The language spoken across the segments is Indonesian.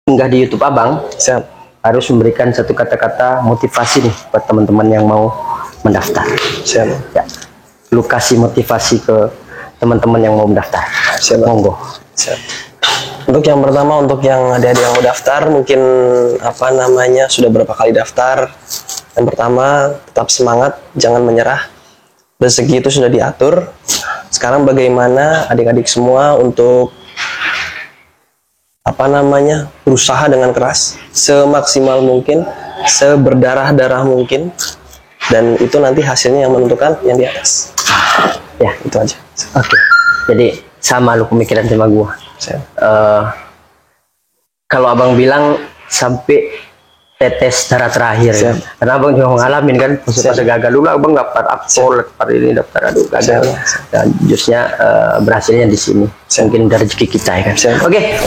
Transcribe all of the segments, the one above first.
unggah di YouTube Abang, Siap. harus memberikan satu kata-kata motivasi nih buat teman-teman yang mau mendaftar. Siap. Ya, lu kasih motivasi ke teman-teman yang mau mendaftar. Siap. Monggo. Siap. Untuk yang pertama, untuk yang adik-adik yang mau daftar, mungkin sudah berapa kali daftar. Yang pertama, tetap semangat, jangan menyerah. Rezeki itu sudah diatur. Sekarang bagaimana adik-adik semua untuk berusaha dengan keras, semaksimal mungkin, seberdarah-darah mungkin, dan itu nanti hasilnya yang menentukan yang di atas. Ya, itu aja. Oke. Jadi sama lu pemikiran sama gua. Kalau Abang bilang sampai tetes darah terakhir ya. Karena Abang juga ngalamin kan pada gagal dulu, Abang daftar akpol, daftar ini, daftar aduh gagal. Dan justnya berhasilnya di sini. Mungkin dari rezeki kita ya kan. Oke.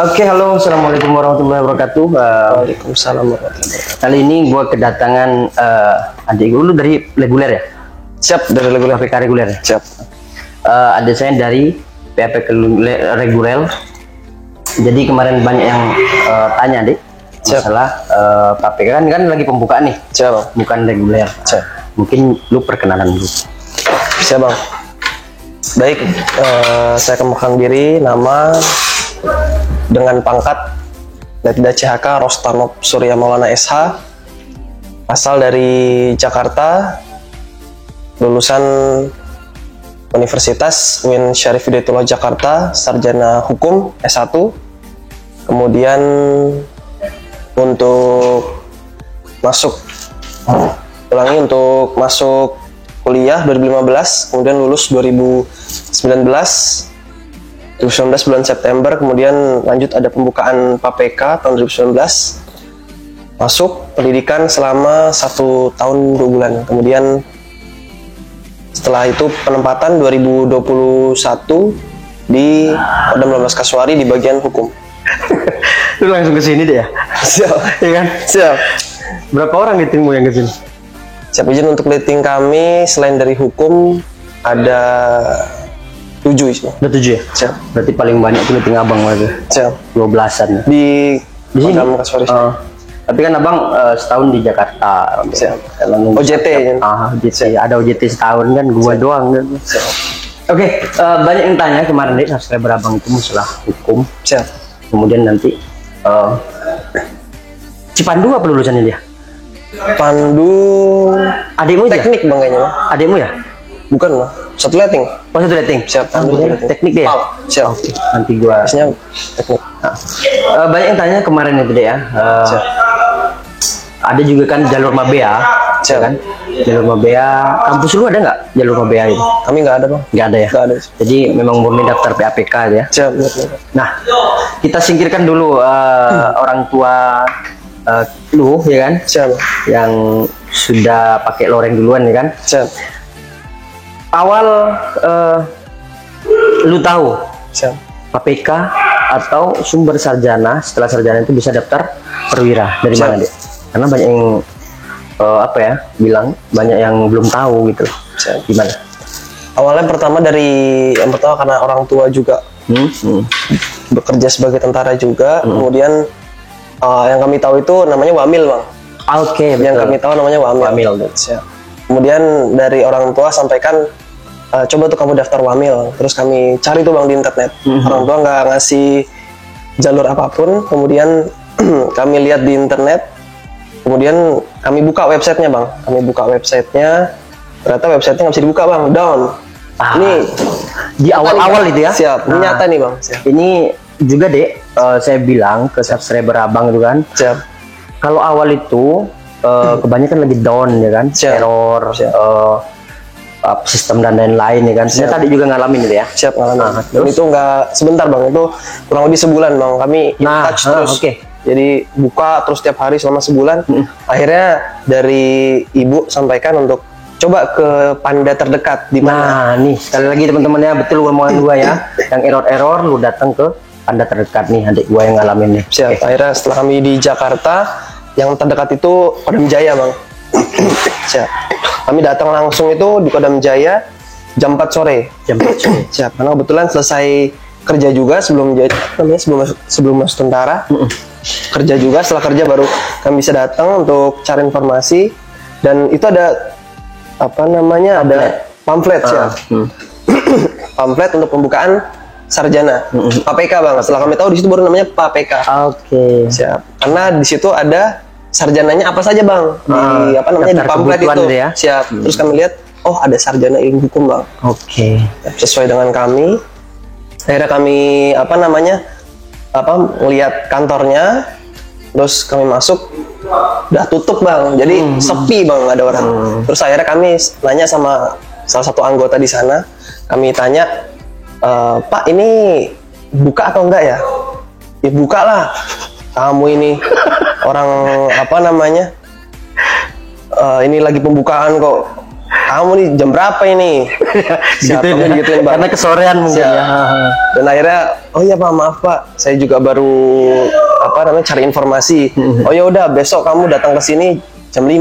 Oke, halo, assalamualaikum warahmatullahi wabarakatuh. Waalaikumsalam warahmatullahi wabarakatuh. Kali ini gue kedatangan adik gue, lu dari reguler ya? Siap, dari reguler. PPK reguler ya? Siap. Adik saya dari PPK reguler. Jadi kemarin banyak yang tanya dik, masalah PPK kan lagi pembukaan nih. Siap. Bukan reguler. Siap. Mungkin lu perkenalan dulu. Siap bang. Baik, saya kenalkan diri, nama dengan pangkat Letda CHK Rostanop Surya Maulana SH, asal dari Jakarta, lulusan Universitas UIN Syarif Hidayatullah Jakarta, sarjana hukum S1. Kemudian untuk masuk kuliah 2015, kemudian lulus 2019 bulan September, kemudian lanjut ada pembukaan PPK tahun 2019, masuk pendidikan selama 1 tahun 2 bulan, kemudian setelah itu penempatan 2021 di Kodam 12 Kasuari di bagian hukum. Lu langsung ke sini deh ya? Siap. Iya kan? Siap. Berapa orang di timmu yang ke sini? Siap. Izin untuk meeting kami selain dari hukum ada 7 isinya. Udah 7 ya? Siap. Berarti paling banyak tuh meeting Abang lagi. Siap. 12-an. Di sini. Kodam Kasuari. Tapi kan Abang setahun di Jakarta. Siap. OJT ya? OJT. Ada OJT setahun kan, gua doang kan. Siap. Oke, banyak yang tanya kemarin deh, subscriber Abang itu masalah hukum. Siap. Kemudian nanti Cipandu apa lulusannya dia? Pandu adikmu teknik bang kayaknya. Adikmu ya? Bukan lah, satu letting. Oh, satu letting. Siap. Teknik deh ya? Siap. Oke. Nanti gua biasanya teknik. banyak yang tanya kemarin itu deh ya. Ada juga kan jalur Mabea. Siap. Kan? Jalur Mabea. Kampus lu ada nggak jalur Mabea itu? Kami nggak ada bang. Nggak ada ya? Nggak ada. Jadi memang murni daftar PAPK ya? Siap. Nah, kita singkirkan dulu orang tua lu ya kan? Siap. Yang sudah pakai loreng duluan ya kan? Siap. Awal lu tahu Siap. PPK atau sumber sarjana, setelah sarjana itu bisa daftar perwira dari mana deh? Karena banyak yang bilang banyak yang belum tahu gitu. Siap. Gimana? Awalnya yang pertama karena orang tua juga bekerja sebagai tentara juga, kemudian yang kami tahu itu namanya Wamil bang. Oke. Yang kami tahu namanya Wamil. Siap. Kemudian dari orang tua sampaikan, coba tuh kamu daftar Wamil. Terus kami cari tuh bang di internet. Orang tua nggak ngasih jalur apapun. Kemudian kami lihat di internet. Kemudian kami buka websitenya bang. Ternyata websitenya nggak bisa dibuka bang, down. Ini di awal-awal itu ya? Siap. Ini nyata nih bang. Siap. Ini juga dek, saya bilang ke subscriber Abang itu kan. Siap. Kalau awal itu kebanyakan lagi down ya kan, error, sistem dan lain-lain ya kan. Saya tadi juga ngalamin itu ya. Siap, ngalamin. Dan itu nggak sebentar bang, itu kurang lebih sebulan bang. Kami touch terus. Jadi buka terus tiap hari selama sebulan. Akhirnya dari ibu sampaikan untuk coba ke Panda terdekat di mana. Nah nih sekali lagi teman-teman ya, betul omongan gua ya. Yang error lu datang ke Panda terdekat nih, adik gua yang ngalamin nih. Siap. Akhirnya setelah kami di Jakarta, yang terdekat itu Kodam Jaya bang. Siap. Kami datang langsung itu di Kodam Jaya jam 4 sore. Jam 4 sore. Siap. Karena kebetulan selesai kerja juga sebelum sebelum masuk tentara. Kerja juga, setelah kerja baru kami bisa datang untuk cari informasi, dan itu ada apa namanya, ada pamflet ya. Pamflet untuk pembukaan sarjana PAPK bang. Setelah kami tahu di situ baru namanya PAPK. Oke. Siap. Karena di situ ada sarjananya apa saja bang, di apa namanya, di daftar pamflet kebutuhan itu. itu ya. Siap. Terus kami lihat, oh ada sarjana ilmu hukum bang. Oke. Sesuai dengan kami. Akhirnya kami apa namanya, melihat kantornya, terus kami masuk, udah tutup bang, jadi sepi bang, nggak ada orang. Terus akhirnya kami nanya sama salah satu anggota di sana, kami tanya, Pak ini buka atau enggak ya? Ya buka lah, kamu ini orang apa namanya, ini lagi pembukaan kok. Kamu nih jam berapa ini? Siapa Gitu ya. gituin bang? Karena kesorean mungkin Siap. ya. Dan akhirnya, oh iya pak, maaf pak, saya juga baru apa namanya, cari informasi. Oh ya udah, besok kamu datang ke sini jam 5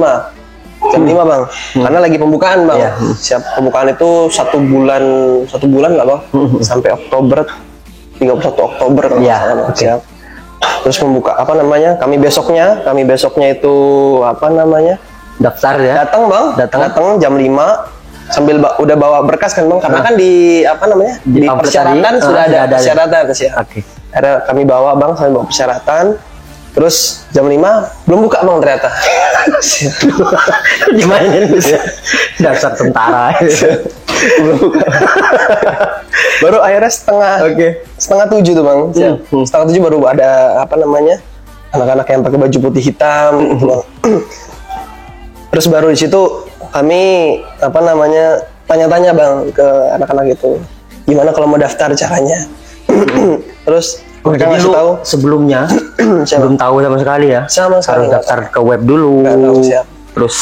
bang, karena lagi pembukaan bang. Iya. Siap. Pembukaan itu satu bulan nggak bang, sampai Oktober, 31 Oktober kalau Iya, nggak salah, Bang. oke. Siap. Terus membuka apa namanya, kami besoknya itu apa namanya, Daftar ya. datang bang, datang jam 5 sambil udah bawa berkas kan bang, karena kan di apa namanya, di pamflet persyaratan tadi, sudah ada ada. persyaratan ya. Oke. Akhirnya kami bawa bang sambil bawa persyaratan, terus jam 5 belum buka bang ternyata. Dimainin gitu ya. Dasar tentara. Belum buka. Baru akhirnya setengah 7 tuh bang. Siap. Setengah 7 baru ada apa namanya, anak-anak yang pakai baju putih hitam gitu bang. Terus baru di situ kami apa namanya, tanya-tanya bang ke anak-anak itu, gimana kalau mau daftar caranya. Terus mereka Jadi ngasih lu tahu sebelumnya belum tahu sama sekali ya. Sama sekali Harus nggak daftar ke web dulu. Nggak tahu, siap. Terus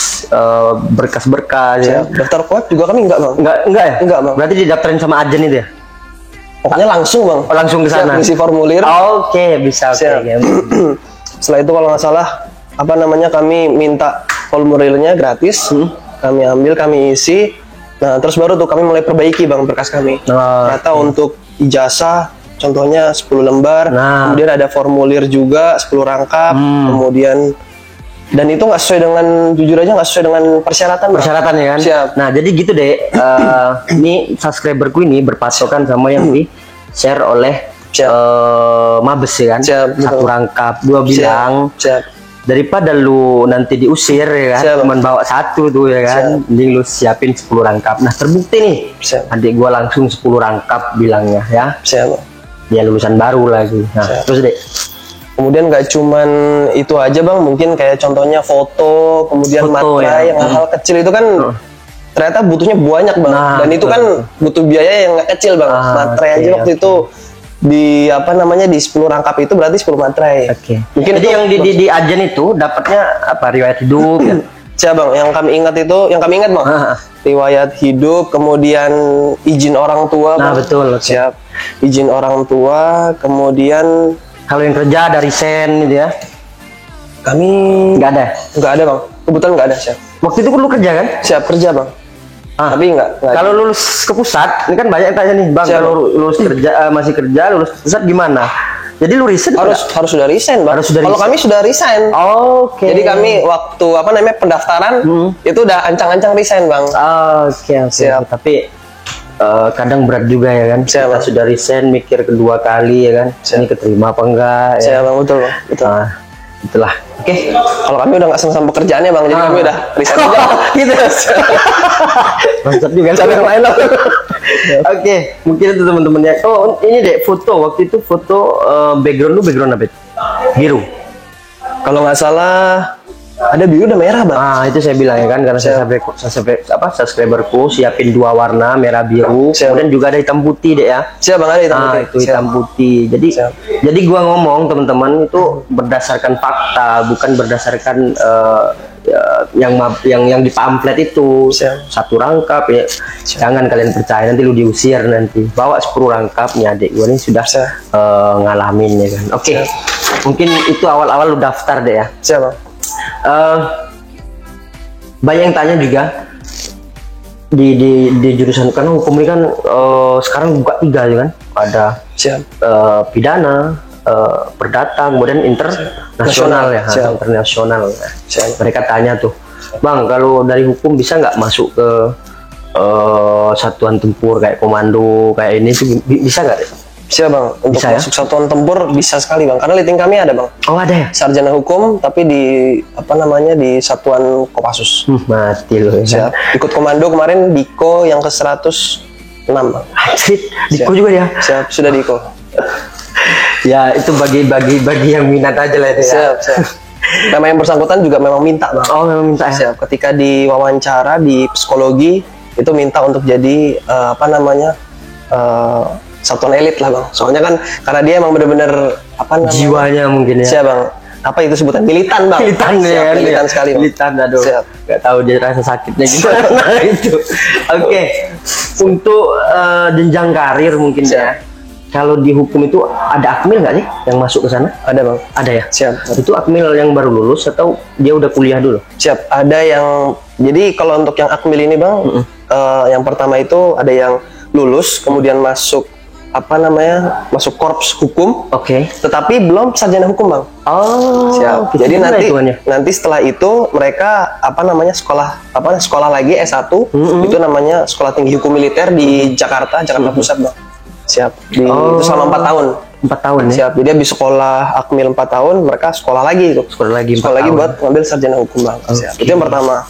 berkas-berkas ya. daftar kuat juga kami enggak bang. Enggak ya? Enggak, Bang. Berarti didaftarin sama agen itu ya? Pokoknya langsung bang. Oh, langsung ke Siap, sana. ngisi formulir. Oke, bisa. Oke. Siap. Setelah itu kalau nggak salah apa namanya, kami minta formulirnya gratis, kami ambil, kami isi. Nah terus baru tuh kami mulai perbaiki bang berkas kami. Ternyata untuk ijazah contohnya 10 lembar, Nah. kemudian ada formulir juga 10 rangkap, kemudian, dan itu nggak sesuai dengan, jujur aja nggak sesuai dengan persyaratan Bang. Persyaratan ya kan? Siap. Nah, jadi gitu deh. Ini subscriberku ini berpatokan sama yang di share oleh Siap. Mabes ya kan? Siap, betul. Satu rangkap, gua bilang Siap. daripada lu nanti diusir ya kan, Siap. cuman bawa satu tuh ya kan, mending lu siapin 10 rangkap. Nah terbukti nih, Siap. adik gua langsung 10 rangkap bilangnya ya, Siap. dia lulusan baru lagi. Nah Siap. terus deh, Kemudian nggak cuman itu aja bang, mungkin kayak contohnya foto, kemudian Foto, materai ya. yang hal-hal kecil itu kan ternyata butuhnya banyak bang. Nah, Dan itu betul. kan butuh biaya yang nggak kecil bang. Materai aja oke, waktu itu di apa namanya, di 10 rangkap itu berarti 10 materai. oke. Mungkin Jadi itu- yang di agen itu dapatnya apa, riwayat hidup ya? Siap bang, yang kami ingat bang, riwayat hidup, kemudian izin orang tua Nah bang. betul. Oke. Siap, izin orang tua, kemudian Kalau yang kerja dari sen gitu ya, kami nggak ada. nggak ada bang, kebetulan nggak ada. Siap, Waktu itu kan lu kerja kan? siap kerja bang. Tapi nggak ada. Kalau lulus ke pusat, ini kan banyak yang tanya nih, bang. Siap. Kalau lulus kerja masih kerja, lulus ke pusat gimana? Jadi lu riset harus sudah resign bang. Harus sudah Kalau resign. kami sudah resign. Oke. Jadi kami waktu apa namanya, pendaftaran itu udah ancang-ancang resign bang. Oke. Siap. Tapi kadang berat juga ya kan. Siap, Kita Bang. sudah resign, mikir kedua kali ya kan. Ini keterima apa enggak? Siap Ya. bang, betul bang. Betul. Nah, itulah. Oke. Kalau kami udah nggak senang sama pekerjaannya bang, jadi kami udah resign aja. Gitu. Mantap juga. Cari yang lain lah. Oke, mungkin itu teman-teman ya. Oh, ini deh foto. Waktu itu foto background lu background apa? Biru. Kalau nggak salah ada biru dan merah bang. Ah, itu saya bilang ya kan, karena subscriberku siapin 2 warna, merah biru, Siap. kemudian juga ada hitam putih deh ya. Siap bang, ada hitam Ah, putih. itu hitam putih. Jadi Siap. jadi gua ngomong teman-teman itu berdasarkan fakta, bukan berdasarkan yang di pamflet itu. Siap. Satu rangkap ya. Jangan kalian percaya, nanti lu diusir nanti. Bawa 10 rangkap nih, adik gua ini sudah Siap. ngalamin ya kan. Oke. Mungkin itu awal-awal lu daftar deh ya. Siap bang. banyak yang tanya juga di jurusan, karena hukum ini kan sekarang buka 3 ya kan, ada Siap. pidana, perdata, kemudian internasional ya, Siap. internasional. Nah, Siap. mereka tanya tuh, Bang, kalau dari hukum bisa nggak masuk ke satuan tempur kayak komando kayak ini tuh bisa nggak? Bisa Bang, untuk Bisa, ya? masuk satuan tempur bisa sekali Bang, karena liting kami ada Bang, Oh ada ya? sarjana hukum tapi di di satuan Kopassus. Mati loh ya. Siap. Ikut komando kemarin Diko yang ke 106 Bang. Anjir, Diko Siap. juga dia. Siap, sudah Diko. Ya itu bagi yang minat aja lah itu ya. Siap. Memang yang bersangkutan juga memang minta Bang. Oh memang minta ya. Siap. Ketika diwawancara di psikologi itu minta untuk jadi satuan elit lah Bang. Soalnya kan karena dia emang bener-bener Jiwanya mungkin ya. Siap Bang. Apa itu sebutan? Militan Bang. Militan Siap, ya. militan sekali Bang. Militan, aduh. Siap. Gak tahu dia rasa sakitnya gimana. Nah, itu. Oke. Untuk jenjang karir mungkin ya. Kalau di hukum itu ada akmil nggak sih yang masuk ke sana? Ada Bang. Ada ya. Siap. Itu akmil yang baru lulus atau dia udah kuliah dulu? Siap. Ada yang jadi kalau untuk yang akmil ini Bang, yang pertama itu ada yang lulus kemudian masuk masuk korps hukum, Oke. tetapi belum sarjana hukum Bang. Oh. Siap. Jadi Jadi hitungannya? nanti setelah itu mereka sekolah lagi S1 itu namanya Sekolah Tinggi Hukum Militer di Jakarta Pusat Bang. Siap. Itu selama 4 tahun. 4 tahun ya. Siap. Jadi habis sekolah akmil 4 tahun mereka sekolah lagi itu. Sekolah lagi 4 Sekolah lagi tahun. buat ngambil sarjana hukum Bang. Siap. Oke. Itu yang pertama.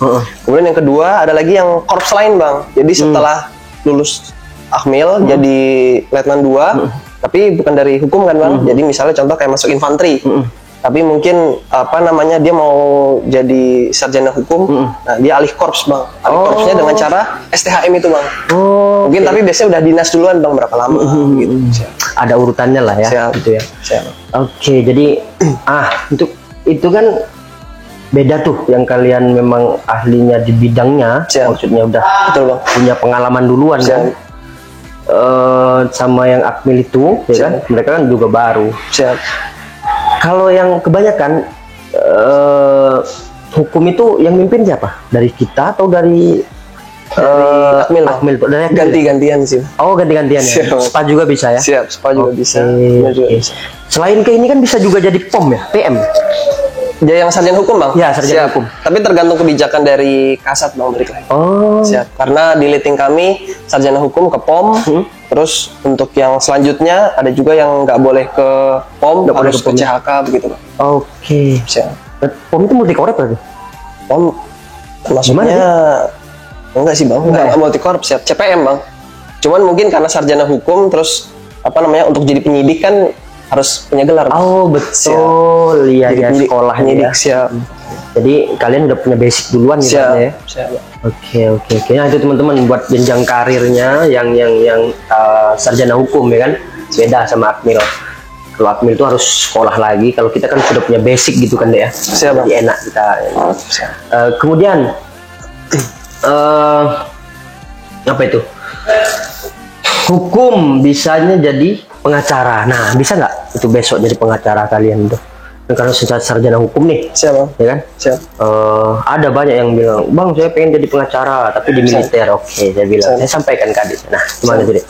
Kemudian yang kedua ada lagi yang korps lain Bang. Jadi setelah lulus akmil jadi letnan 2 tapi bukan dari hukum kan Bang. Jadi misalnya contoh kayak masuk infanteri. Tapi mungkin dia mau jadi sarjana hukum. Nah, dia alih korps Bang. Alih korpsnya dengan cara STHM itu Bang. Oh. Mungkin tapi biasanya udah dinas duluan Bang berapa lama gitu. Siap. Ada urutannya lah ya. Siap. Gitu ya. Siap. Oke, jadi untuk itu kan beda tuh yang kalian memang ahlinya di bidangnya, Siap. maksudnya udah Betul Bang. punya pengalaman duluan Siap. kan. Sama yang akmil itu, ya kan, mereka kan juga baru. Siap. Kalau yang kebanyakan hukum itu yang mimpin siapa? Dari kita atau dari akmil, Bang. akmil? Dari akmil. Ganti-gantian sih. Oh ganti-gantian ya. Siap. SPA juga bisa ya. Siap, SPA juga bisa. Oke, Benar juga oke. bisa. Selain ke ini kan bisa juga jadi POM ya, PM. Jadi yang sarjana hukum Bang? Ya, sarjana Siap. hukum. Tapi tergantung kebijakan dari Kasat Bang balik lagi. Oh. Siap. Karena di liting kami sarjana hukum ke POM. Terus untuk yang selanjutnya ada juga yang nggak boleh ke POM, Nggak boleh harus ke ke POM. CHK begitu Bang. Oke. Siap. POM itu multi korep berarti? POM termasuknya enggak sih Bang, Enggak enggak ya? multi korp, siap CPM Bang. Cuman mungkin karena sarjana hukum terus untuk jadi penyidik kan harus punya gelar. Bang. Oh betul, iya Jadi ya penyidik- sekolahnya penyidik, ya. siap. Jadi kalian udah punya basic duluan gitu Siap. ya. Siap. Oke. Nah itu teman-teman buat jenjang karirnya yang sarjana hukum ya kan, beda sama akmil. Kalau akmil itu harus sekolah lagi. Kalau kita kan sudah punya basic gitu kan deh ya. Siap, Bang. Jadi enak kita. Siap. Kemudian apa itu? Hukum bisanya jadi pengacara. Nah bisa nggak itu besok jadi pengacara kalian tuh? Karena sarjana hukum nih, Siap Bang. ya kan? Siap. Ada banyak yang bilang, Bang saya pengen jadi pengacara tapi di militer. Oke, saya bilang, saya sampaikan ke adik. Nah, gimana tuh, Dek?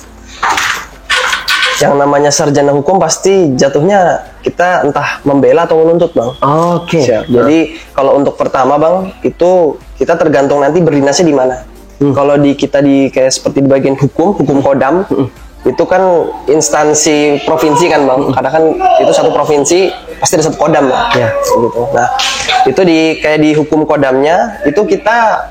Yang namanya sarjana hukum pasti jatuhnya kita entah membela atau menuntut Bang. Oke. Siap. Jadi kalau untuk pertama Bang itu kita tergantung nanti berdinasnya di mana. Kalau kita kayak seperti di bagian hukum Kodam itu kan instansi provinsi kan Bang. Karena kan itu satu provinsi pasti ada satu Kodam Bang. Ya. Gitu. Nah itu kayak di hukum Kodamnya itu kita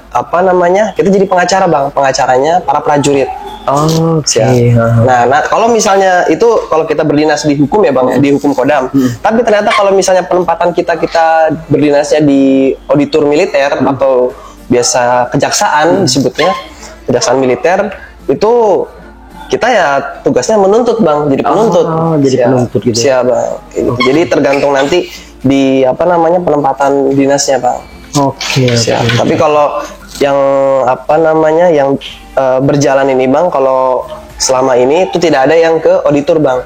kita jadi pengacara Bang. Pengacaranya para prajurit. Oke. Nah, kalau misalnya itu kalau kita berdinas di hukum ya Bang, di hukum Kodam. Tapi ternyata kalau misalnya penempatan kita berdinasnya di auditor militer atau biasa kejaksaan disebutnya, kejaksaan militer itu kita ya tugasnya menuntut Bang, jadi penuntut. Jadi Siap. penuntut gitu. Siap Bang. Kayak gitu. Jadi tergantung nanti di penempatan dinasnya Bang. Oke. Siap. Tapi kalau yang yang berjalan ini Bang, kalau selama ini itu tidak ada yang ke auditor Bang.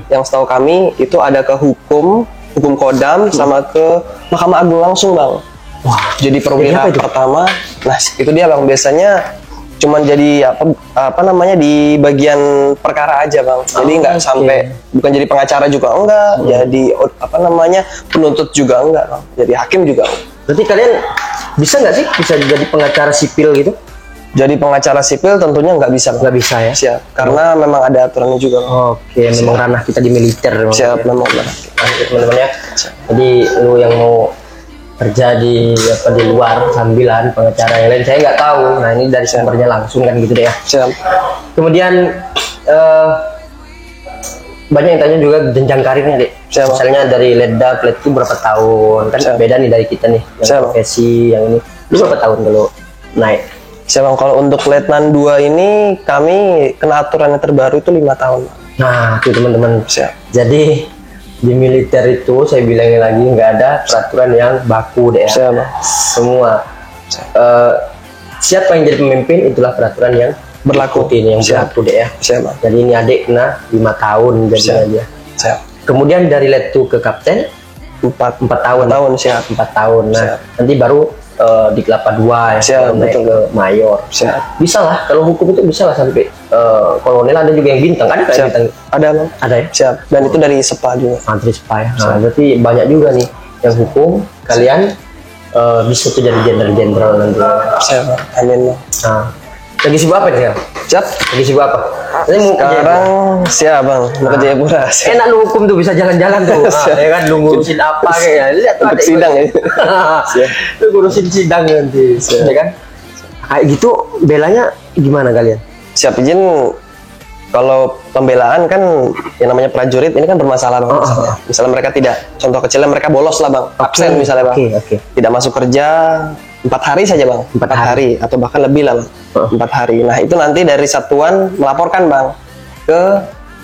Yang setahu kami itu ada ke hukum Kodam sama ke Mahkamah Agung langsung Bang. Wah, Jadi perwira Jadi apa itu? pertama. Nah, itu dia Bang, biasanya cuman jadi apa namanya di bagian perkara aja Bang. Jadi nggak oke. sampai, bukan jadi pengacara juga enggak, jadi apa namanya penuntut juga enggak Bang. Jadi hakim juga enggak. Berarti kalian bisa nggak sih bisa jadi pengacara sipil gitu? Jadi pengacara sipil tentunya nggak bisa Bang. Nggak bisa ya? Siap. Karena memang ada aturannya juga Bang. Oke, memang ranah kita di militer. Memang Siap, ya. memang Bang. Nah, teman-teman ya. Jadi lu yang mau kerja di di luar sambilan pengacara yang lain, saya nggak tahu. Nah ini dari sumbernya langsung kan gitu deh ya. Siap. Kemudian banyak yang tanya juga jenjang karirnya deh. Siapa? Misalnya dari Letda, Let itu berapa tahun? Kan Siapa? beda nih dari kita nih, yang Siapa? profesi yang ini. Lu berapa tahun kalau naik? Siap Bang. Kalau untuk Letnan 2 ini kami kena aturan yang terbaru itu 5 tahun Bang. Nah, itu teman-teman. Siap. Jadi di militer itu saya bilangin lagi nggak ada peraturan yang baku deh ya. Siap Bang. Semua siapa yang jadi pemimpin itulah peraturan yang Berlaku. diikutin, yang Siap. berlaku deh ya. Siap Bang. Jadi ini adik kena 5 tahun jadinya Siap. dia. Siap. Kemudian dari Letu ke Kapten 4 4 tahun. tahun siap. 4 tahun. Nah, Siap. nanti baru di Kelapa 2 ya, Siap, baru naik betul. ke Mayor. Siap. Bisa lah kalau hukum itu bisa lah sampai kolonel, ada juga yang bintang. Ada nggak Siap. bintang? Ada Bang. Ada ya? Siap. Dan itu dari SEPA juga. Antri spy. Nah, berarti banyak juga nih yang hukum. Kalian bisa tuh jadi jenderal nanti. Siap Bang. Amin Bang. Nah, lagi sibuk apa nih sekarang? Siap. Lagi sibuk apa? Ini mau kerja. Sekarang siap Bang. Mau ke Jayapura. Siap. Enak lu hukum tuh bisa jalan-jalan tuh. Nah, ya kan lu ngurusin apa kayaknya. Lihat tuh Untuk ada sidang ya. Siap. Lu ngurusin sidang nanti. Ya kan? Kayak gitu belanya gimana kalian? Siap izin. Kalau pembelaan kan yang namanya prajurit ini kan bermasalah Bang. Misalnya mereka tidak, contoh kecilnya mereka bolos lah Bang. Absen misalnya Bang. Oke. Tidak masuk kerja 4 hari saja Bang. 4 hari atau bahkan lebih lah Bang. 4 hari. Nah, itu nanti dari satuan melaporkan Bang ke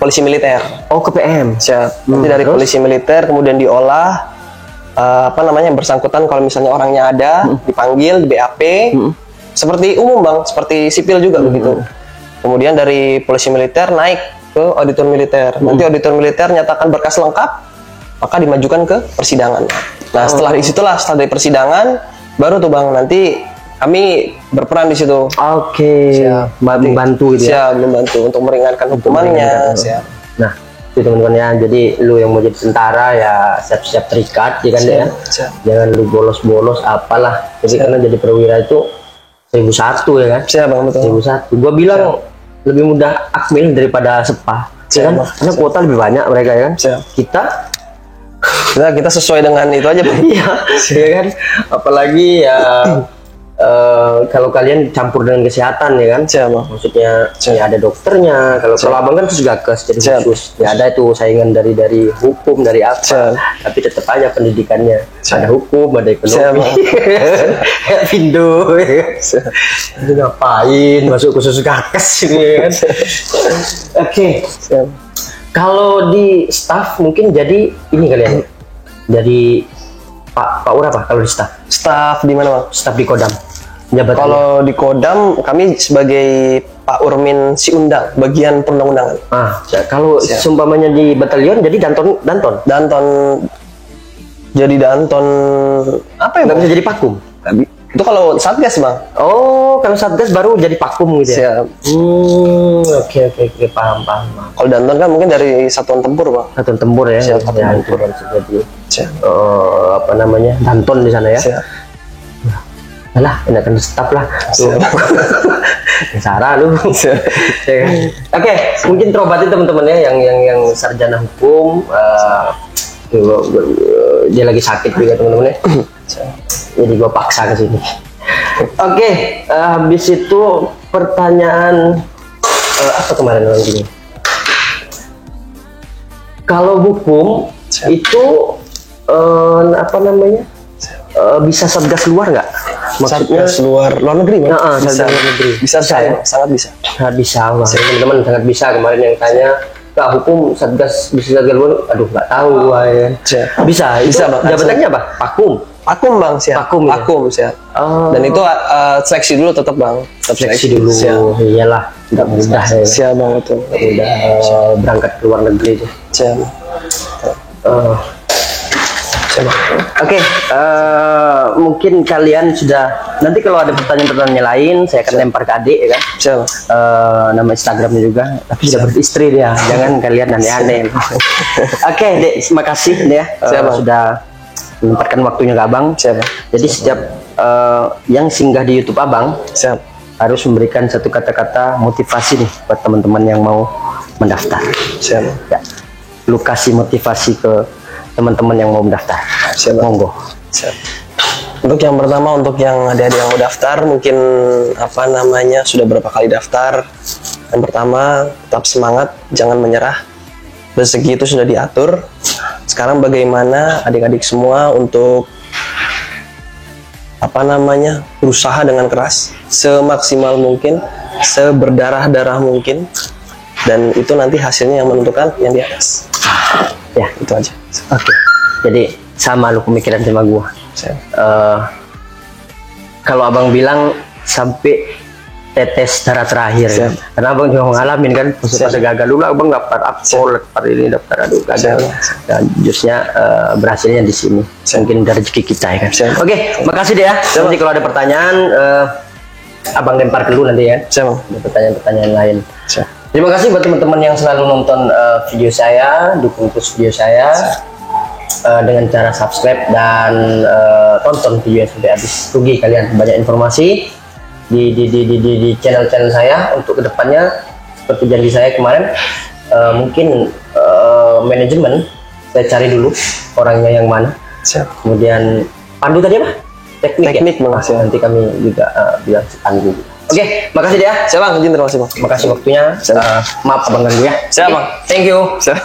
polisi militer. Oh, ke PM. Siap. Nanti dari terus? polisi militer kemudian diolah apa namanya yang bersangkutan, kalau misalnya orangnya ada dipanggil di BAP seperti umum Bang, seperti sipil juga begitu. Kemudian dari polisi militer naik ke auditor militer. Nanti auditor militer nyatakan berkas lengkap, maka dimajukan ke persidangan. Nah, setelah disitulah, setelah dari persidangan baru tuh Bang nanti kami berperan di situ. Oke. Siap. Membantu gitu ya. Siap, membantu untuk meringankan hukumannya. Siap. Nah, itu teman-teman ya. Jadi lu yang mau jadi tentara ya siap-siap terikat ya kan ya. Siap. Jangan lu bolos-bolos apalah. Jadi karena jadi perwira itu 1001 ya kan. Siap Bang, betul. 1001. Gua bilang lebih mudah akmil daripada sepa. Ya kan? Siap. Karena kuota lebih banyak mereka ya kan. Siap. Kita Nah, kita sesuai dengan itu aja Bang. iya, ya kan. Apalagi ya kalau kalian campur dengan kesehatan ya kan. Siap Bang. Maksudnya ya ada dokternya. Kalau abang kan khusus gagas jadi Siap. khusus. Ya ada itu saingan dari hukum dari apa. Siap. Tapi tetap aja pendidikannya. Siap. Ada hukum, ada ekonomi. Kayak Pindo. Ya. Ini ngapain masuk khusus gagas ini ya kan. Oke. Siap. Kalau di staff mungkin jadi ini kalian. Jadi Pak Ura apa kalau di staff? Staf di mana Bang? Staff di Kodam. Jabatan. Kalau di Kodam kami sebagai Pak Urmin Siundang, bagian perundang-undangan. Kalau Siap. seumpamanya di batalion jadi Danton. Danton, jadi Danton apa ya Nggak Bang? bisa jadi Pakum. Itu kalau Satgas Bang. Oh, kalau Satgas baru jadi Pakum gitu ya. Siap. Oke, paham. Kalau Danton kan mungkin dari satuan tempur Bang. Satuan tempur ya. Siap, satuan Ya, tempur. itu bisa jadi Siap. apa namanya? Danton di sana ya. Siap. Alah, enakan staff lah. Siap. Sarah lu. Siap. Ya kan? Oke, mungkin terobati teman-teman ya yang sarjana hukum dia lagi sakit juga teman-teman ya. Jadi gua paksa ke sini. Oke, habis itu pertanyaan apa kemarin lagi nih? Kalau hukum Siap. itu apa namanya? Bisa satgas luar nggak? Maksudnya Satgas luar negeri Bang. Nah, bisa. satgas luar negeri. Bisa Bisa saya, ya? sangat bisa. sangat bisa, wah. Teman-teman sangat bisa. Kemarin yang tanya Kak, hukum satgas bisa satgas luar, aduh nggak tahu gua ya. Siap. Bisa, Bisa, itu Bang. jabatannya apa? Pakum. Pakum Bang, siap. Pakum, ya? Pakum siap. Oh. Dan itu seleksi dulu tetap Bang. Tetap Seleksi dulu, Siap. iyalah, nggak mudah ya. Siap Bang, betul. Nggak mudah berangkat ke luar negeri itu. Siap. Eh, Siap, Bang. Oke, mungkin kalian sudah, nanti kalau ada pertanyaan-pertanyaan lain saya akan lempar ke adik ya kan. Siap, Bang. Nama Instagramnya juga, tapi sudah beristri dia, jangan kalian aneh-aneh. Oke, Dek, terima kasih Dek ya, sudah menyempatkan waktunya ke Abang. Siap, Bang. Jadi setiap yang singgah di YouTube Abang Siap. harus memberikan satu kata-kata motivasi nih buat teman-teman yang mau mendaftar. Siap, Bang. Ya, lu kasih motivasi ke teman-teman yang mau mendaftar. Siap, Bang. Monggo. Siap. Untuk yang pertama, untuk yang adik-adik yang mau daftar, mungkin sudah berapa kali daftar. Yang pertama, tetap semangat, jangan menyerah. Rezeki itu sudah diatur. Sekarang bagaimana adik-adik semua untuk berusaha dengan keras, semaksimal mungkin, seberdarah-darah mungkin, dan itu nanti hasilnya yang menentukan yang di atas. Ya, itu aja. Oke. Jadi sama lu pemikiran sama gua. Kalau Abang bilang sampai tetes darah terakhir ya. Karena Abang juga ngalamin kan pada gagal dulu, Abang daftar akpol, daftar ini, daftar aduh gagal. Dan justnya berhasilnya di sini. Mungkin dari rezeki kita ya kan. Oke, makasih deh ya. Nanti kalau ada pertanyaan Abang lempar dulu nanti ya. Ada pertanyaan-pertanyaan lain. Terima kasih buat teman-teman yang selalu nonton video saya, dukung terus video saya dengan cara subscribe dan tonton video sampai habis. Rugi kalian banyak informasi di channel-channel saya. Untuk kedepannya seperti janji saya kemarin, mungkin manajemen saya cari dulu orangnya yang mana. Kemudian Pandu tadi apa? Teknik ya? Nanti kami juga bilang Pandu. Oke, makasih dia. Siap, Bang. Izin, terima kasih, Bang. Makasih waktunya. Maaf Abang ganggu ya. Siap, Bang. Thank you. Siap.